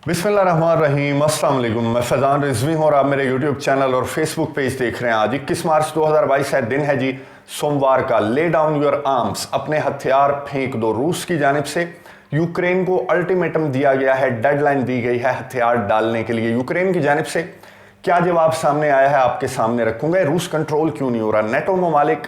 बिस्मिल्लाहिर्रहमानिर्रहीम, अस्सलाम वालेकुम। मैं फैज़ान रिजवी हूँ और आप मेरे यूट्यूब चैनल और फेसबुक पेज देख रहे हैं। आज 21 मार्च 2022 है, दिन है जी सोमवार का। ले डाउन योर आर्म्स, अपने हथियार फेंक दो। रूस की जानिब से यूक्रेन को अल्टीमेटम दिया गया है, डेडलाइन दी गई है हथियार डालने के लिए। यूक्रेन की जानिब से क्या जवाब सामने आया है आपके सामने रखूंगा। रूस कंट्रोल क्यों नहीं हो रहा? नेटो ममालिक,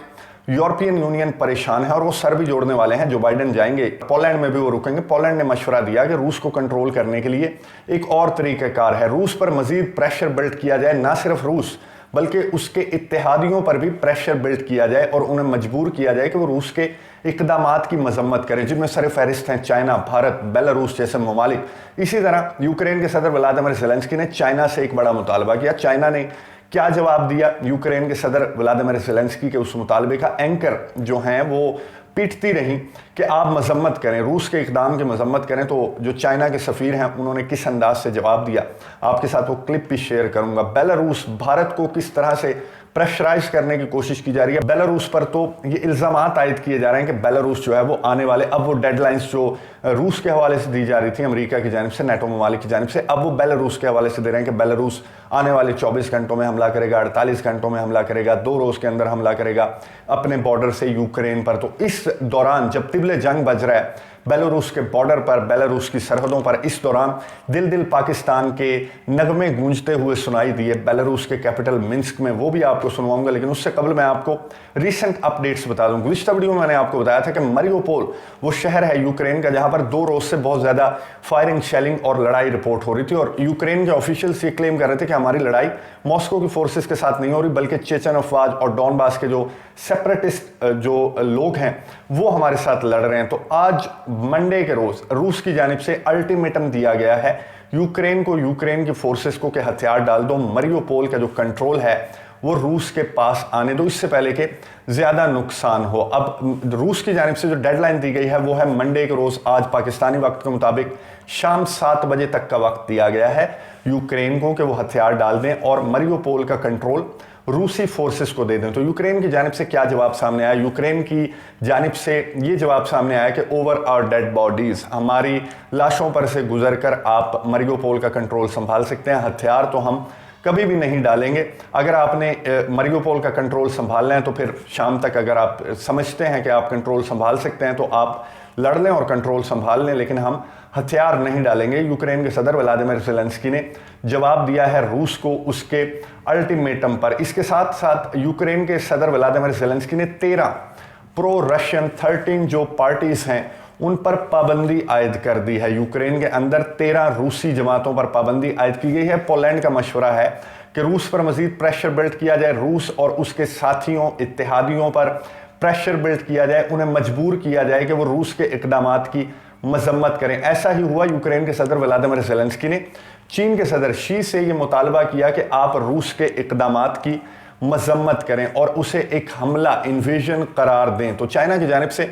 यूरोपियन यूनियन परेशान है और वो सर भी जोड़ने वाले हैं। जो बाइडेन जाएंगे पोलैंड में भी वो रुकेंगे। पोलैंड ने मशवरा दिया कि रूस को कंट्रोल करने के लिए एक और तरीक़ाकार है, रूस पर मजीद प्रेशर बिल्ड किया जाए। ना सिर्फ रूस बल्कि उसके इत्तेहादियों पर भी प्रेशर बिल्ड किया जाए और उन्हें मजबूर किया जाए कि वो रूस के इकदामात की मजम्मत करें, जिनमें सर फहरिस्त हैं चाइना, भारत, बेलारूस जैसे ममालिक। इसी तरह यूक्रेन के सदर व्लादिमीर ज़ेलेंस्की ने चाइना से एक बड़ा मुतालबा किया। चाइना ने क्या जवाब दिया यूक्रेन के सदर व्लादिमीर ज़ेलेंस्की के उस मुतालबे का? एंकर जो हैं वो पीटती रहीं कि आप मजम्मत करें, रूस के इकदाम की मजम्मत करें। तो जो चाइना के सफ़ीर हैं उन्होंने किस अंदाज से जवाब दिया, आपके साथ वो क्लिप भी शेयर करूंगा। बेलारूस, भारत को किस तरह से प्रेशराइज करने की कोशिश की जा रही है। बेलारूस पर तो ये इल्ज़ामात आयद किए जा रहे हैं कि बेलारूस जो है वो आने वाले, अब वो डेडलाइंस जो रूस के हवाले से दी जा रही थी अमेरिका की जानिब से, नेटो ममालिक की जानिब से, अब वो बेलारूस के हवाले से दे रहे हैं कि बेलारूस आने वाले 24 घंटों में हमला करेगा, 48 घंटों में हमला करेगा, 2 रोज़ के अंदर हमला करेगा अपने बॉर्डर से यूक्रेन पर। तो इस दौरान जब तिबले जंग बज रहा है बेलारूस के बॉर्डर पर, बेलारूस की सरहदों पर, इस दौरान दिल दिल पाकिस्तान के नगमे गूंजते हुए सुनाई दिए बेलारूस के कैपिटल मिन्स्क में। वो भी आपको सुनवाऊंगा, लेकिन उससे कबल मैं आपको रीसेंट अपडेट्स बता दूं। गुज़िश्ता वीडियो में मैंने आपको बताया था कि मारियोपोल वो शहर है यूक्रेन का जहां पर 2 रोज से बहुत ज़्यादा फायरिंग, शेलिंग और लड़ाई रिपोर्ट हो रही थी। और यूक्रेन के ऑफिशियल्स ये क्लेम कर रहे थे कि हमारी लड़ाई मॉस्को की फोर्सेस के साथ नहीं हो रही, बल्कि चेचन अफवाज और डॉनबास के जो सेपरेटिस्ट जो लोग हैं वो हमारे साथ लड़ रहे हैं। तो आज मंडे के रोज रूस की जानिब से अल्टीमेटम दिया गया है यूक्रेन को, यूक्रेन की फोर्सेस को, कि हथियार डाल दो। मारियोपोल का जो कंट्रोल है वो रूस के पास आने दो, इससे पहले कि ज़्यादा नुकसान हो। अब रूस की जानिब से जो डेडलाइन दी गई है वो है मंडे के रोज़, आज पाकिस्तानी वक्त के मुताबिक शाम 7 बजे तक का वक्त दिया गया है यूक्रेन को कि वो हथियार डाल दें और मारियोपोल का कंट्रोल रूसी फोर्सेस को दे दें। तो यूक्रेन की जानिब से क्या जवाब सामने आया? यूक्रेन की जानिब से ये जवाब सामने आया कि ओवर आवर डेड बॉडीज़, हमारी लाशों पर से गुजर कर आप मारियोपोल का कंट्रोल संभाल सकते हैं, हथियार तो हम कभी भी नहीं डालेंगे। अगर आपने मारियोपोल का कंट्रोल संभालना है तो फिर शाम तक अगर आप समझते हैं कि आप कंट्रोल संभाल सकते हैं तो आप लड़ लें और कंट्रोल संभाल लें, लेकिन हम हथियार नहीं डालेंगे। यूक्रेन के सदर व्लादिमीर ज़ेलेंस्की ने जवाब दिया है रूस को उसके अल्टीमेटम पर। इसके साथ साथ यूक्रेन के सदर व्लादिमीर ज़ेलेंस्की ने 13 प्रो रशियन 13 जो पार्टीज़ हैं उन पर पाबंदी आयद कर दी है। यूक्रेन के अंदर 13 रूसी जमातों पर पाबंदी आयद की गई है। पोलैंड का मशवरा है कि रूस पर मजीद प्रेशर बिल्ड किया जाए, रूस और उसके साथियों, इत्तेहादियों पर प्रेशर बिल्ड किया जाए, उन्हें मजबूर किया जाए कि वो रूस के इकदामात की मजम्मत करें। ऐसा ही हुआ। यूक्रेन के सदर व्लादिमीर ज़ेलेंस्की ने चीन के सदर शी से ये मुतालबा किया कि आप रूस के इकदामात की मजम्मत करें और उसे एक हमला, इन्वेजन करार दें। तो चाइना की जानिब से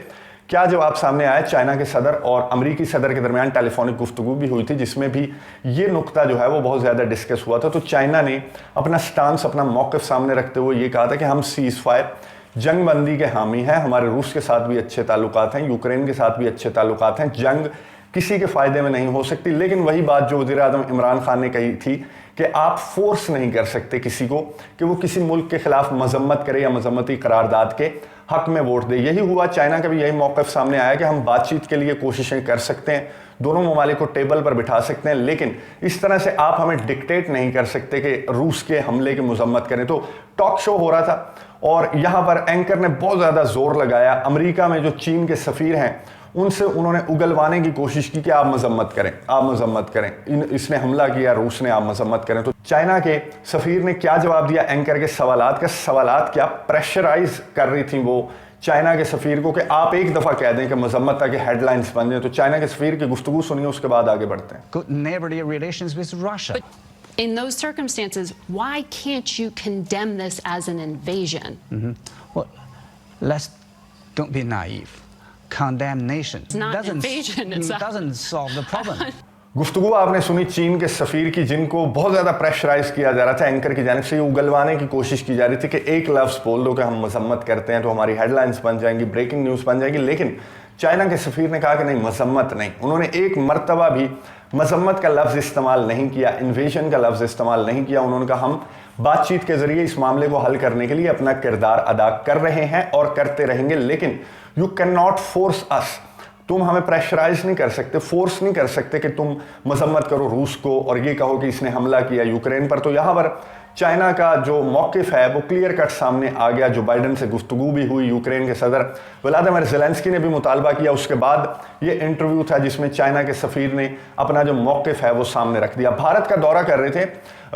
क्या जवाब सामने आया? चाइना के सदर और अमरीकी सदर के दरमियान टेलीफोनिक गुफ्तगू भी हुई थी, जिसमें भी ये नुक्ता जो है वो बहुत ज़्यादा डिस्कस हुआ था। तो चाइना ने अपना स्टांस, अपना मौक़िफ़ सामने रखते हुए ये कहा था कि हम सीज़ फायर, जंग बंदी के हामी हैं, हमारे रूस के साथ भी अच्छे ताल्लुकात हैं, यूक्रेन के साथ भी अच्छे ताल्लुकात हैं, जंग किसी के फ़ायदे में नहीं हो सकती। लेकिन वही बात जो वज़ीर-ए-आज़म इमरान खान ने कही थी कि आप फोर्स नहीं कर सकते किसी को कि वो किसी मुल्क के खिलाफ मजम्मत करे या मजम्मती करारदाद के हक में वोट दे। यही हुआ। चाइना का भी यही मौक़िफ़ सामने आया कि हम बातचीत के लिए कोशिशें कर सकते हैं, दोनों ममालिक को टेबल पर बिठा सकते हैं, लेकिन इस तरह से आप हमें डिक्टेट नहीं कर सकते कि रूस के हमले की मजम्मत करें। तो टॉक शो हो रहा था और यहाँ पर एंकर ने बहुत ज़्यादा जोर लगाया। अमेरिका में जो चीन के सफ़ीर हैं उनसे उन्होंने उगलवाने की कोशिश की कि आप मजम्मत करें, आप मजम्मत करें, इसने हमला किया रूस ने, आप मजम्मत करें। तो चाइना के सफ़ीर ने क्या जवाब दिया एंकर के सवालात का? सवालात क्या प्रेशराइज कर रही थी वो चाइना के सफ़ीर को कि आप एक दफ़ा कह दें कि मजम्मत, ताकि हेडलाइंस बन जाए। तो चाइना के सफ़ीर की गुफ्तगू सुनिए, उसके बाद आगे बढ़ते हैं। Good neighborly relations with Russia. But in those circumstances, why can't you condemn this as an invasion? Well, don't be naive. Condemnation It's not invasion, doesn't solve the problem. गुफ्तगू आपने सुनी चीन के सफ़ीर की, जिनको बहुत ज़्यादा प्रेशराइज किया जा रहा था एंकर की जानिब से। ये उगलवाने की कोशिश की जा रही थी कि एक लफ्ज़ बोल दो कि हम मजम्मत करते हैं तो हमारी हेडलाइंस बन जाएंगी, ब्रेकिंग न्यूज़ बन जाएगी। लेकिन चाइना के सफ़ीर ने कहा कि नहीं, मजम्मत नहीं। उन्होंने एक मरतबा भी मजम्मत का लफ्ज़ इस्तेमाल नहीं किया, इन्वेजन का लफ्ज़ इस्तेमाल नहीं किया। उन्होंने कहा हम बातचीत के जरिए इस मामले को हल करने के लिए अपना किरदार अदा कर रहे हैं और करते रहेंगे, लेकिन यू कैन नॉट फोर्स अस, तुम हमें प्रेशराइज नहीं कर सकते, फोर्स नहीं कर सकते कि तुम मजम्मत करो रूस को और ये कहो कि इसने हमला किया यूक्रेन पर। तो यहाँ पर चाइना का जो मौकिफ है वो क्लियर कट सामने आ गया। जो बाइडन से गुफ्तगू भी हुई, यूक्रेन के सदर व्लादिमीर ज़ेलेंस्की ने भी मुतालबा किया। उसके बाद ये इंटरव्यू था जिसमें चाइना के सफ़ीर ने अपना जो मौकिफ है वो सामने रख दिया। भारत का दौरा कर रहे थे,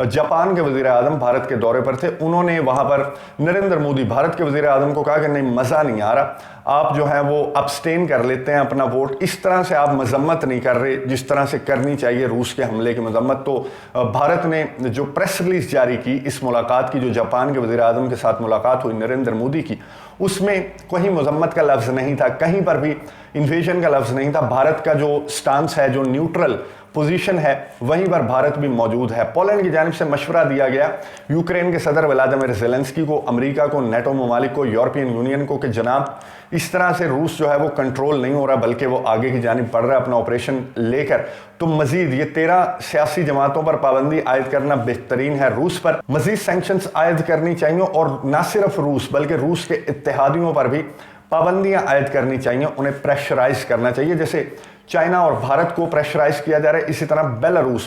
जापान के वज़ीर आज़म भारत के दौरे पर थे। उन्होंने वहाँ पर नरेंद्र मोदी भारत के वज़ीर आज़म को कहा कि नहीं, मज़ा नहीं आ रहा, आप जो है वो अब्सटेन कर लेते हैं अपना वोट, इस तरह से आप मजम्मत नहीं कर रहे जिस तरह से करनी चाहिए रूस के हमले की मजम्मत। तो भारत ने जो प्रेस रिलीज जारी की इस मुलाकात की, जो जापान के वज़ीर आज़म के साथ मुलाकात हुई नरेंद्र मोदी की, उसमें कहीं मजम्मत का लफ्ज़ नहीं था, कहीं पर भी इन्वेजन का लफ्ज़ नहीं था। भारत का जो स्टांस है, जो न्यूट्रल पोजीशन है, वहीं पर भारत भी मौजूद है। पोलैंड की जानिब से मशवरा दिया गया यूक्रेन के सदर व्लादिमीर ज़ेलेंस्की को, अमेरिका को, नेटो ममालिक को, यूरोपियन यूनियन को कि जनाब इस तरह से रूस जो है वो कंट्रोल नहीं हो रहा, बल्कि वो आगे की जानिब बढ़ रहा है अपना ऑपरेशन लेकर। तो मजीद ये 13 सियासी जमातों पर पाबंदी आयद करना बेहतरीन है। रूस पर मजीद सैंक्शंस आयद करनी चाहिए और ना सिर्फ रूस बल्कि रूस के इत्तेहादियों पर भी पाबंदियां आयद करनी चाहिए, उन्हें प्रेशराइज करना चाहिए। जैसे चाइना और भारत को प्रेशराइज किया जा रहा है, इसी तरह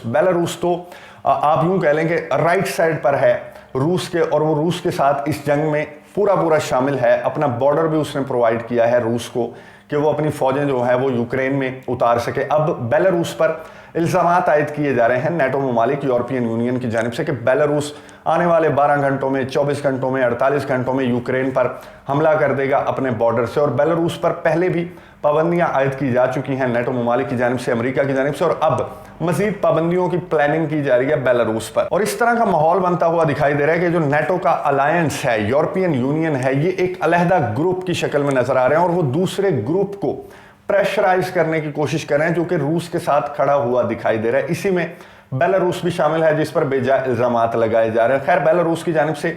बेलारूस तो आप यूं कह लें कि राइट साइड पर है रूस के, और वो रूस के साथ इस जंग में पूरा शामिल है। अपना बॉर्डर भी उसने प्रोवाइड किया है रूस को कि वो अपनी फौजें जो है वो यूक्रेन में उतार सके। अब बेलारूस पर इल्ज़ामात आयद किए जा रहे हैं नेटो ममालिक, यूरोपियन यूनियन की जानिब से कि बेलारूस आने वाले 12 घंटों में, 24 घंटों में, 48 घंटों में यूक्रेन पर हमला कर देगा अपने बॉर्डर से। और बेलारूस पर पहले भी पाबंदियां आयद की जा चुकी हैं नेटो ममालिक की जानिब से, अमेरिका की जानिब से, और अब मजीद पाबंदियों की प्लानिंग की जा रही है बेलारूस पर। और इस तरह का माहौल बनता हुआ दिखाई दे रहा है कि जो नेटो का अलायंस है, यूरोपियन यूनियन है, ये एक अलहदा ग्रुप की शक्ल में नजर आ रहे हैं और वो दूसरे ग्रुप को प्रेशराइज करने की कोशिश कर रहे हैं जो कि रूस के साथ खड़ा हुआ दिखाई दे रहा है। इसी में बेलारूस भी शामिल है जिस पर बेजा इल्जामात लगाए जा रहे हैं। खैर, बेलारूस की जानिब से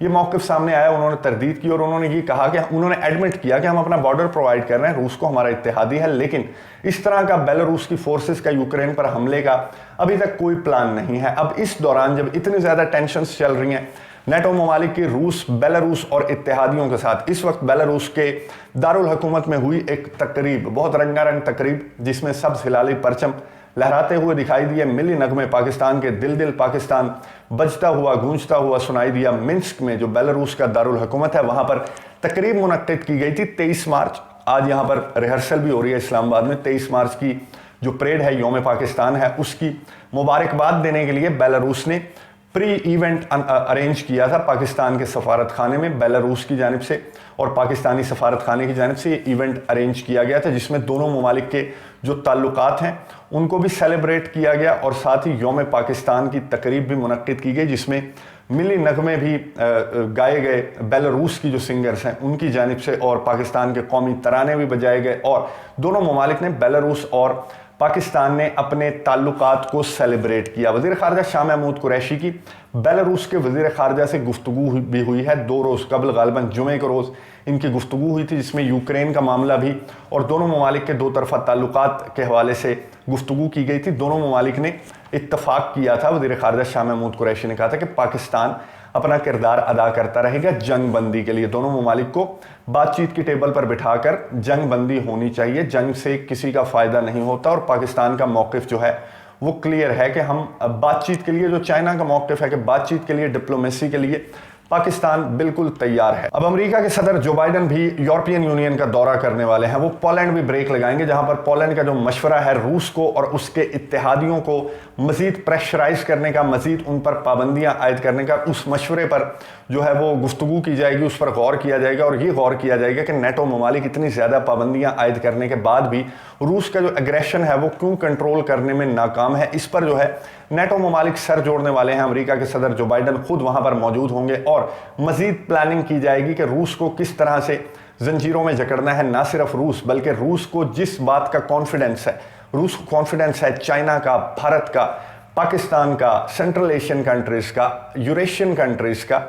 ये मौक़िफ़ सामने आया, उन्होंने तरदीद की और उन्होंने ये कहा कि उन्होंने एडमिट किया कि हम अपना बॉर्डर प्रोवाइड कर रहे हैं, रूस को हमारा इत्तेहादी है, लेकिन इस तरह का बेलारूस की फोर्सेस का यूक्रेन पर हमले का अभी तक कोई प्लान नहीं है। अब इस दौरान जब इतनी ज़्यादा टेंशंस चल रही हैं नेटो ममालिक की रूस, बेलारूस और इत्तेहादियों के साथ, इस वक्त बेलारूस के दारुल हुकूमत में हुई एक तकरीब, बहुत रंगारंग तकरीब, जिसमें सब्ज़ हिलाली परचम लहराते हुए दिखाई दिए। मिली नगमे पाकिस्तान के दिल दिल पाकिस्तान बजता हुआ गूंजता हुआ सुनाई दिया। मिन्स्क में जो बेलारूस का दारुल हुकूमत है वहां पर तकरीब मुनक्किद की गई थी 23 मार्च। आज यहां पर रिहर्सल भी हो रही है इस्लामाबाद में। 23 मार्च की जो परेड है, यौम पाकिस्तान है, उसकी मुबारकबाद देने के लिए बेलारूस ने प्री इवेंट अरेंज किया था पाकिस्तान के सफारत खाने में, बेलारूस की जानिब से और पाकिस्तानी सफारत खाने की जानिब से ये इवेंट अरेंज किया गया था, जिसमें दोनों ममालिक के जो ताल्लुकात हैं उनको भी सेलिब्रेट किया गया और साथ ही यौम पाकिस्तान की तकरीब भी मुनक्किद की गई, जिसमें मिली नगमे भी गाए गए बेलारूस की जो सिंगर्स हैं उनकी जानिब से, और पाकिस्तान के कौमी तराने भी बजाए गए। और दोनों ममालिक ने, बेलारूस और पाकिस्तान ने, अपने ताल्लुकात को सेलिब्रेट किया। वज़ीर ख़ारजा शाह महमूद कुरैशी की बेलारूस के वज़ीर ख़ारजा से गुफ्तगू भी हुई है 2 रोज़ कबल, गालिबन जुमे के रोज़ इनकी गुफ्तगू हुई थी, जिसमें यूक्रेन का मामला भी और दोनों ममालिक के 2 तरफ़ा ताल्लुकात के हवाले से गुफ्तगू की गई थी। दोनों ममालिक ने इत्तफ़ाक़ किया था, वज़ीर ख़ारजा शाह महमूद कुरैशी ने कहा था कि पाकिस्तान अपना किरदार अदा करता रहेगा जंग बंदी के लिए। दोनों ममालिक को बातचीत की टेबल पर बिठाकर जंग बंदी होनी चाहिए, जंग से किसी का फ़ायदा नहीं होता। और पाकिस्तान का मौक़िफ़ जो है वो क्लियर है कि हम बातचीत के लिए, जो चाइना का मौक़िफ़ है कि बातचीत के लिए, डिप्लोमेसी के लिए पाकिस्तान बिल्कुल तैयार है। अब अमेरिका के सदर जो बाइडन भी यूरोपियन यूनियन का दौरा करने वाले हैं, वो पोलैंड भी ब्रेक लगाएंगे, जहां पर पोलैंड का जो मशवरा है रूस को और उसके इत्तेहादियों को मजीद प्रेशराइज करने का, मजीद उन पर पाबंदियां आयद करने का, उस मशवरे पर जो है वो गुफ्तगू की जाएगी, उस पर गौर किया जाएगा। और ये गौर किया जाएगा कि नेटो ममालिक इतनी ज़्यादा पाबंदियां आयद करने के बाद भी रूस का जो एग्रेशन है वो क्यों कंट्रोल करने में नाकाम है। इस पर जो है नेटो ममालिक सर जोड़ने वाले हैं। अमेरिका के सदर जो बाइडन खुद वहां पर मौजूद होंगे और मजीद प्लानिंग की जाएगी कि रूस को किस तरह से जंजीरों में जकड़ना है। ना सिर्फ रूस बल्कि रूस को जिस बात का कॉन्फिडेंस है, रूस को कॉन्फिडेंस है चाइना का, भारत का, पाकिस्तान का, सेंट्रल एशियन कंट्रीज़ का, यूरेशियन कंट्रीज़ का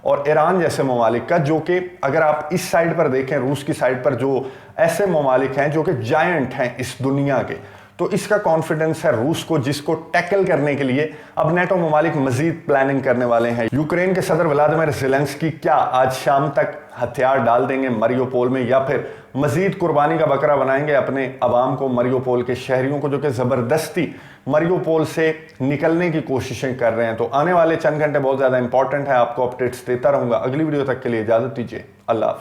और ईरान जैसे ममालिक का, जो कि अगर आप इस साइड पर देखें, रूस की साइड पर जो ऐसे ममालिक हैं जो कि जायंट हैं इस दुनिया के, तो इसका कॉन्फिडेंस है रूस को, जिसको टैकल करने के लिए अब नेटो ममालिक मजीद प्लानिंग करने वाले हैं। यूक्रेन के सदर व्लादिमीर ज़ेलेंस्की क्या आज शाम तक हथियार डाल देंगे मरियोपोल में, या फिर मजीद कुर्बानी का बकरा बनाएंगे अपने अवाम को, मरियोपोल के शहरियों को, जो कि ज़बरदस्ती मरियोपोल से निकलने की कोशिशें कर रहे हैं। तो आने वाले चंद घंटे बहुत ज़्यादा इंपॉर्टेंट है, आपको अपडेट्स देता रहूंगा। अगली वीडियो तक के लिए इजाज़त दीजिए। अल्लाह हाफ़िज़।